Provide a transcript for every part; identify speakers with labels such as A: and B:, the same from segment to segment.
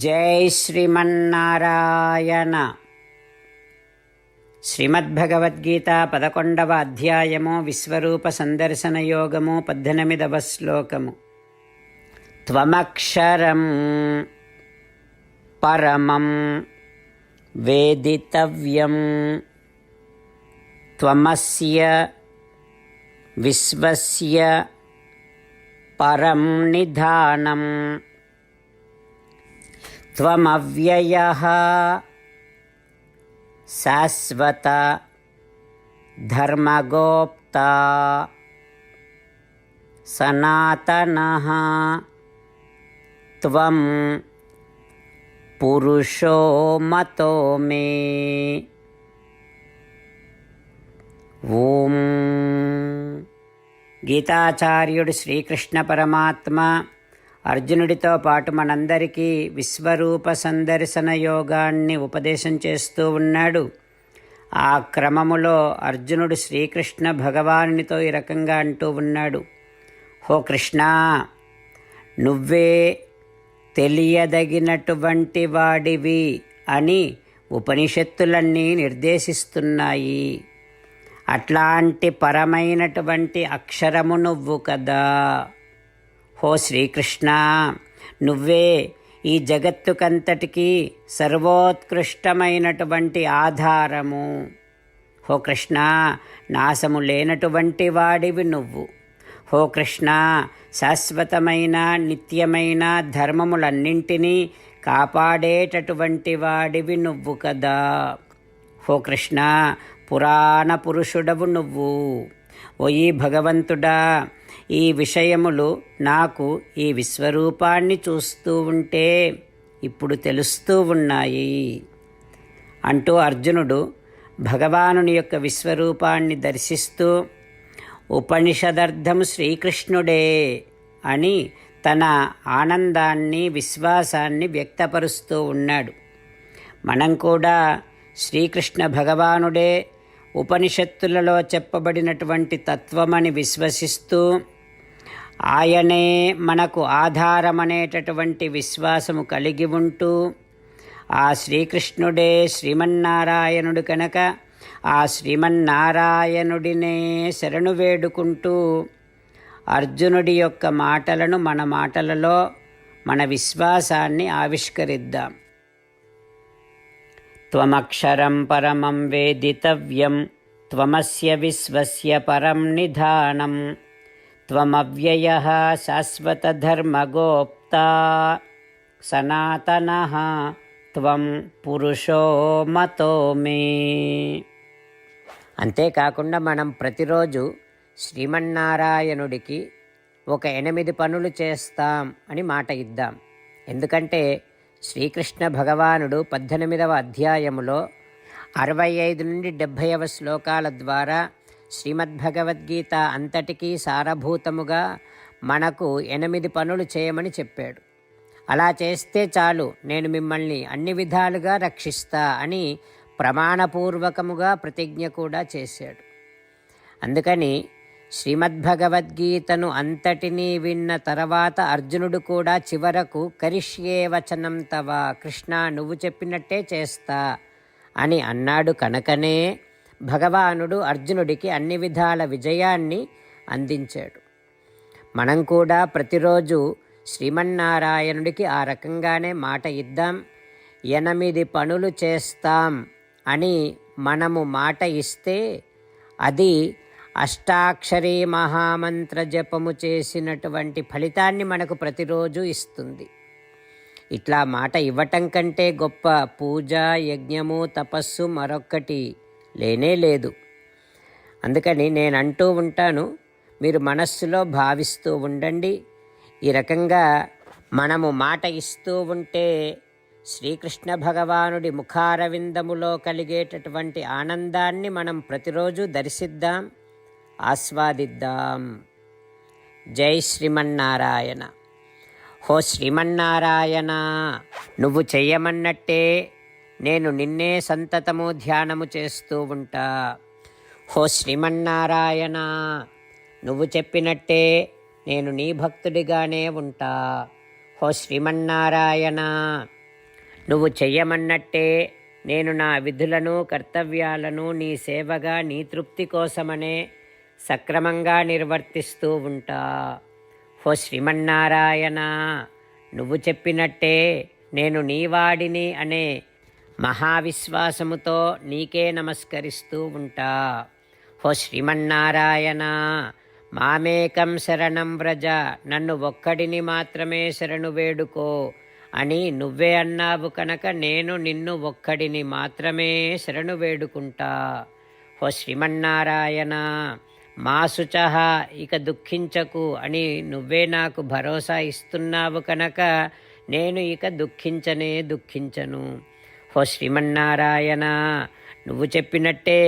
A: జై శ్రీమన్నారాయణ. శ్రీమద్భగవద్గీత 11వ అధ్యాయము విశ్వరూప సందర్శన యోగము 18వ శ్లోకము. త్వమక్షరం పరమం వేదితవ్యం త్వమస్య విశ్వస్య పరం నిధానం త్వమవ్యయః శాశ్వత ధర్మగోప్తా సనాతనః త్వం పురుషో మతో మే. ఓం. గీతాచార్యుడు శ్రీకృష్ణ పరమాత్మ అర్జునుడితో పాటు మనందరికీ విశ్వరూప సందర్శన యోగాన్ని ఉపదేశం చేస్తూ ఉన్నాడు. ఆ క్రమములో అర్జునుడు శ్రీకృష్ణ భగవానునితో ఈ రకంగా అంటూ ఉన్నాడు. హో కృష్ణ, నువ్వే తెలియదగినటువంటి వాడివి అని ఉపనిషత్తులన్నీ నిర్దేశిస్తున్నాయి. అట్లాంటి పరమైనటువంటి అక్షరము నువ్వు కదా. హో శ్రీకృష్ణ, నువ్వే ఈ జగత్తుకంతటికీ సర్వోత్కృష్టమైనటువంటి ఆధారము. హో కృష్ణ, నాశము లేనటువంటి వాడివి నువ్వు. హో కృష్ణ, శాశ్వతమైన నిత్యమైన ధర్మములన్నింటినీ కాపాడేటటువంటి వాడివి నువ్వు కదా. హో కృష్ణ, పురాణ పురుషుడవు నువ్వు. ఓ ఈ భగవంతుడా, ఈ విషయములు నాకు ఈ విశ్వరూపాన్ని చూస్తూ ఉంటే ఇప్పుడు తెలుస్తూ ఉన్నాయి అంటూ అర్జునుడు భగవానుని యొక్క విశ్వరూపాన్ని దర్శిస్తూ ఉపనిషదర్థం శ్రీకృష్ణుడే అని తన ఆనందాన్ని విశ్వాసాన్ని వ్యక్తపరుస్తూ ఉన్నాడు. మనం కూడా శ్రీకృష్ణ భగవానుడే ఉపనిషత్తులలో చెప్పబడినటువంటి తత్వమని విశ్వసిస్తూ ఆయనే మనకు ఆధారమనేటటువంటి విశ్వాసము కలిగి ఉంటూ ఆ శ్రీకృష్ణుడే శ్రీమన్నారాయణుడు కనుక ఆ శ్రీమన్నారాయణుడినే శరణు వేడుకుంటూ అర్జునుడి యొక్క మాటలను మన మాటలలో మన విశ్వాసాన్ని ఆవిష్కరిద్దాం. త్వమక్షరం పరమం వేదితవ్యం త్వమస్య విశ్వస్య పరం నిధానం త్వమవ్యయః శాశ్వత ధర్మగోప్తా సనాతనః త్వం పురుషో మతో మే. అంతేకాకుండా మనం ప్రతిరోజు శ్రీమన్నారాయణుడికి ఒక 8 పనులు చేస్తాం అని మాట ఇద్దాం. ఎందుకంటే శ్రీకృష్ణ భగవానుడు 18వ అధ్యాయములో 65 నుండి 70వ శ్లోకాల ద్వారా శ్రీమద్భగవద్గీత అంతటికీ సారభూతముగా మనకు 8 పనులు చేయమని చెప్పాడు. అలా చేస్తే చాలు, నేను మిమ్మల్ని అన్ని విధాలుగా రక్షిస్తా అని ప్రమాణపూర్వకముగా ప్రతిజ్ఞ కూడా చేశాడు. అందుకని శ్రీమద్భగవద్గీతను అంతటినీ విన్న తర్వాత అర్జునుడు కూడా చివరకు కరిష్యే వచనం తవ, కృష్ణ నువ్వు చెప్పినట్టే చేస్తా అని అన్నాడు. కనుకనే భగవానుడు అర్జునుడికి అన్ని విధాల విజయాన్ని అందించాడు. మనం కూడా ప్రతిరోజు శ్రీమన్నారాయణుడికి ఆ రకంగానే మాట ఇద్దాం. 8 పనులు చేస్తాం అని మనము మాట ఇస్తే అది అష్టాక్షరీ మహామంత్ర జపము చేసినటువంటి ఫలితాన్ని మనకు ప్రతిరోజు ఇస్తుంది. ఇట్లా మాట ఇవ్వటం కంటే గొప్ప పూజ, యజ్ఞము, తపస్సు మరొక్కటి లేనే లేదు. అందుకని నేను అంటూ ఉంటాను, మీరు మనస్సులో భావిస్తూ ఉండండి. ఈ రకంగా మనము మాట ఇస్తూ ఉంటే శ్రీకృష్ణ భగవానుడి ముఖారవిందములో కలిగేటటువంటి ఆనందాన్ని మనం ప్రతిరోజు దర్శిద్దాం, ఆస్వాదిద్దాం. జై శ్రీమన్నారాయణ. హో శ్రీమన్నారాయణ, నువ్వు చెయ్యమన్నట్టే నేను నిన్నే సంతతము ధ్యానము చేస్తూ ఉంటా. హో శ్రీమన్నారాయణ, నువ్వు చెప్పినట్టే నేను నీ భక్తుడిగానే ఉంటా. ఓ శ్రీమన్నారాయణ, నువ్వు చెయ్యమన్నట్టే నేను నా విధులను కర్తవ్యాలను నీ సేవగా నీ తృప్తి కోసమనే సక్రమంగా నిర్వర్తిస్తూ ఉంటా. ఓ శ్రీమన్నారాయణ, నువ్వు చెప్పినట్టే నేను నీవాడిని అనే మహావిశ్వాసముతో నీకే నమస్కరిస్తూ ఉంటా. ఓ శ్రీమన్నారాయణ, మామేకం శరణం వ్రజ, నన్ను ఒక్కడిని మాత్రమే శరణు వేడుకో అని నువ్వే అన్నావు కనుక నేను నిన్ను ఒక్కడిని మాత్రమే శరణు వేడుకుంటా. ఓ శ్రీమన్నారాయణ, మా శుచః, ఇక దుఃఖించకు అని నువ్వే నాకు భరోసా ఇస్తున్నావు కనుక నేను ఇక దుఃఖించను. ఓ శ్రీమన్నారాయణ, నువ్వు చెప్పినట్టే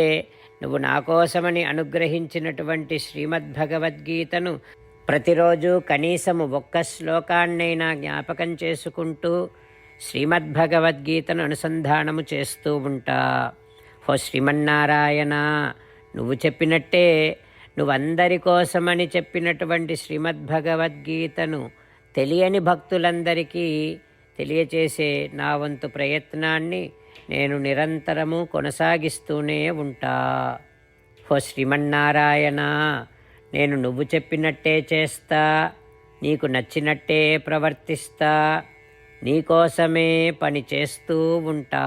A: నువ్వు నా కోసమని అనుగ్రహించినటువంటి శ్రీమద్భగవద్గీతను ప్రతిరోజు కనీసము ఒక్క శ్లోకాన్నైనా జ్ఞాపకం చేసుకుంటూ శ్రీమద్భగవద్గీతను అనుసంధానము చేస్తూ ఉంటా. ఓ శ్రీమన్నారాయణ, నువ్వు చెప్పినట్టే నువ్వందరి కోసమని చెప్పినటువంటి శ్రీమద్భగవద్గీతను తెలియని భక్తులందరికీ తెలియచేసే నా వంతు ప్రయత్నాన్ని నేను నిరంతరము కొనసాగిస్తూనే ఉంటా. ఓ శ్రీమన్నారాయణ, నేను నువ్వు చెప్పినట్టే చేస్తా, నీకు నచ్చినట్టే ప్రవర్తిస్తా, నీకోసమే పని చేస్తూ ఉంటా.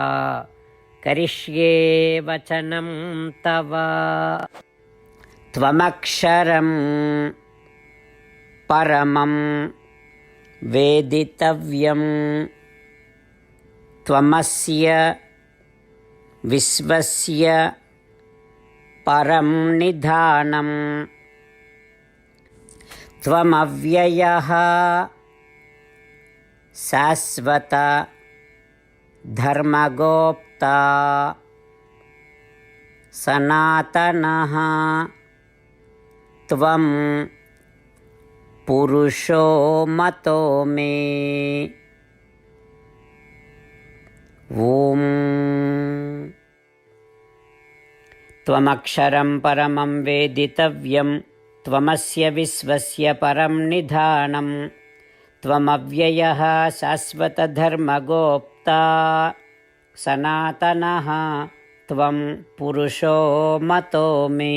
A: కరిష్యే వచనం తవ. త్వమక్షరం పరమం వేదితవ్యం, త్వమస్య విశ్వస్య పరం నిధానం, త్వమవ్యయః శాశ్వత ధర్మగోప్తా, సనాతనః త్వం పురుషో మతో మే. ఓం. త్వమక్షరం పరమం వేదితవ్యం, త్వమస్య విశ్వస్య పరం నిధానం, త్వమవ్యయః శాశ్వతధర్మగోప్తా, సనాతనః త్వం పురుషో మతో మే.